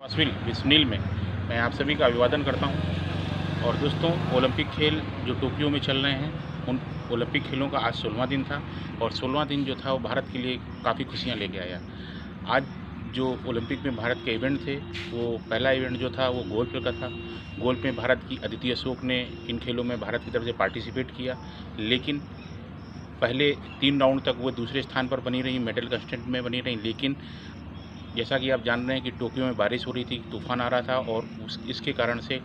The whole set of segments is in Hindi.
विस्निल में मैं आप सभी का अभिवादन करता हूं। और दोस्तों, ओलंपिक खेल जो टोक्यो में चल रहे हैं, उन ओलंपिक खेलों का आज 16वां दिन था। और 16वां दिन जो था वो भारत के लिए काफ़ी खुशियां लेके आया। आज जो ओलंपिक में भारत के इवेंट थे, वो पहला इवेंट जो था वो गोल्फ का था। गोल्फ में भारत की अदिति अशोक ने इन खेलों में भारत की तरफ से पार्टिसिपेट किया, लेकिन पहले 3 राउंड तक वो दूसरे स्थान पर बनी रही, मेडल कंस्टेंट में बनी रही। लेकिन जैसा कि आप जान रहे हैं कि टोक्यो में बारिश हो रही थी, तूफ़ान आ रहा था, और इसके कारण से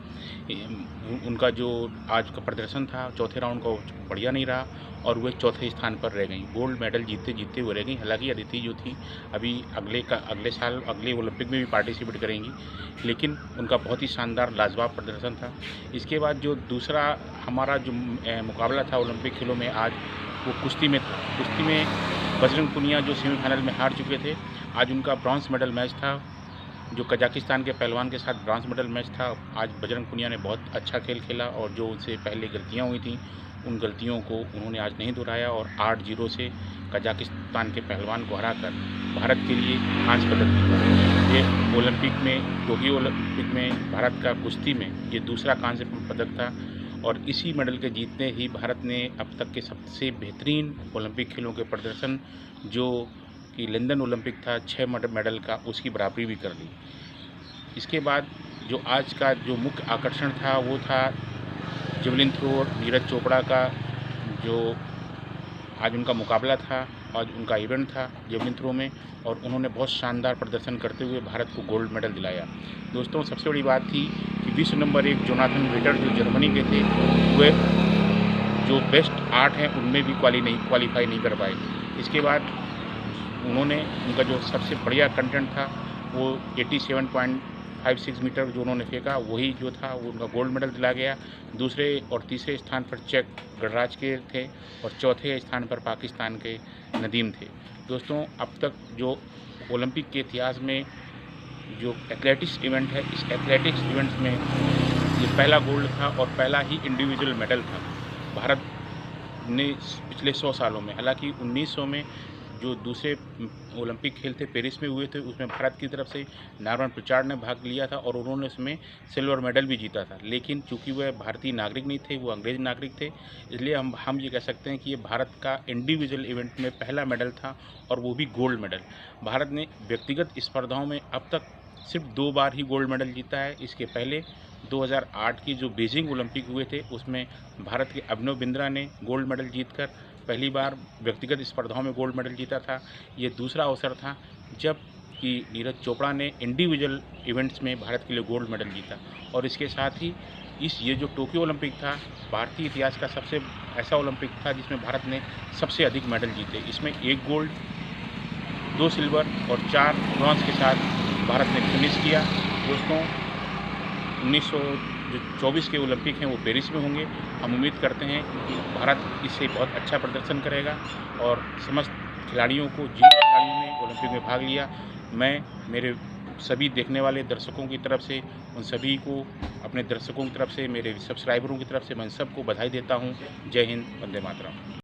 उनका जो आज का प्रदर्शन था चौथे राउंड का, बढ़िया नहीं रहा और वे चौथे स्थान पर रह गई। गोल्ड मेडल जीतते जीतते हुए रह गई। हालांकि अदिति जो थी अभी अगले साल अगले ओलंपिक में भी पार्टिसिपेट करेंगी, लेकिन उनका बहुत ही शानदार लाजवाब प्रदर्शन था। इसके बाद जो दूसरा हमारा जो मुकाबला था ओलंपिक खेलों में आज, वो कुश्ती में था। कुश्ती में बजरंग पुनिया जो सेमीफाइनल में हार चुके थे, आज उनका ब्रॉन्ज मेडल मैच था, जो कजाकिस्तान के पहलवान के साथ ब्रॉन्ज मेडल मैच था। आज बजरंग पुनिया ने बहुत अच्छा खेल खेला और जो उनसे पहले गलतियां हुई थी, उन गलतियों को उन्होंने आज नहीं दोहराया और 8-0 से कजाकिस्तान के पहलवान को हराकर भारत के लिए कांस्य पदक जीता। ये ओलंपिक में, टोक्यो ओलंपिक में भारत का कुश्ती में ये दूसरा कांस्य पदक था। और इसी मेडल के जीतने ही भारत ने अब तक के सबसे बेहतरीन ओलंपिक खेलों के प्रदर्शन, जो कि लंदन ओलंपिक था 6 मेडल का, उसकी बराबरी भी कर ली। इसके बाद जो आज का जो मुख्य आकर्षण था वो था जेवलिन थ्रो, नीरज चोपड़ा का जो आज उनका मुकाबला था, आज उनका इवेंट था जेवलिन थ्रो में, और उन्होंने बहुत शानदार प्रदर्शन करते हुए भारत को गोल्ड मेडल दिलाया। दोस्तों, सबसे बड़ी बात थी कि विश्व नंबर 1 जोनाथन वेटर जो जर्मनी के थे, वे जो बेस्ट 8 हैं उनमें भी क्वालिफाई नहीं कर पाए। इसके बाद उन्होंने उनका जो सबसे बढ़िया कंटेंट था वो 87.56 मीटर जो उन्होंने फेंका, वही जो था वो उनका गोल्ड मेडल दिलाया गया। दूसरे और तीसरे स्थान पर चेक गणराज के थे और चौथे स्थान पर पाकिस्तान के नदीम थे। दोस्तों, अब तक जो ओलंपिक के इतिहास में जो एथलेटिक्स इवेंट है, इस एथलेटिक्स इवेंट्स में ये पहला गोल्ड था और पहला ही इंडिविजुअल मेडल था भारत ने पिछले 100 सालों में। हालांकि 1900 में जो दूसरे ओलंपिक खेल थे पेरिस में हुए थे, उसमें भारत की तरफ से नार्मन पिचार्ड ने भाग लिया था और उन्होंने उसमें सिल्वर मेडल भी जीता था। लेकिन चूंकि वह भारतीय नागरिक नहीं थे, वो अंग्रेज नागरिक थे, इसलिए हम ये कह सकते हैं कि ये भारत का इंडिविजुअल इवेंट में पहला मेडल था, और वो भी गोल्ड मेडल। भारत ने व्यक्तिगत स्पर्धाओं में अब तक सिर्फ 2 बार ही गोल्ड मेडल जीता है। इसके पहले 2008 की जो बीजिंग ओलंपिक हुए थे, उसमें भारत के अभिनव बिंद्रा ने गोल्ड मेडल जीतकर पहली बार व्यक्तिगत स्पर्धाओं में गोल्ड मेडल जीता था। ये दूसरा अवसर था जब कि नीरज चोपड़ा ने इंडिविजुअल इवेंट्स में भारत के लिए गोल्ड मेडल जीता। और इसके साथ ही ये जो टोक्यो ओलंपिक था, भारतीय इतिहास का सबसे ऐसा ओलंपिक था जिसमें भारत ने सबसे अधिक मेडल जीते। इसमें 1 गोल्ड, 2 सिल्वर और 4 ब्रॉन्ज के साथ भारत ने फिनिश किया। दोस्तों, 1924 के ओलंपिक हैं वो पेरिस में होंगे। हम उम्मीद करते हैं कि भारत इससे बहुत अच्छा प्रदर्शन करेगा और समस्त खिलाड़ियों को, जिन खिलाड़ियों ने ओलंपिक में भाग लिया, मैं मेरे सभी देखने वाले दर्शकों की तरफ से, उन सभी को, अपने दर्शकों की तरफ से, मेरे सब्सक्राइबरों की तरफ से मैं सबको बधाई देता हूँ। जय हिंद, वंदे मातरम।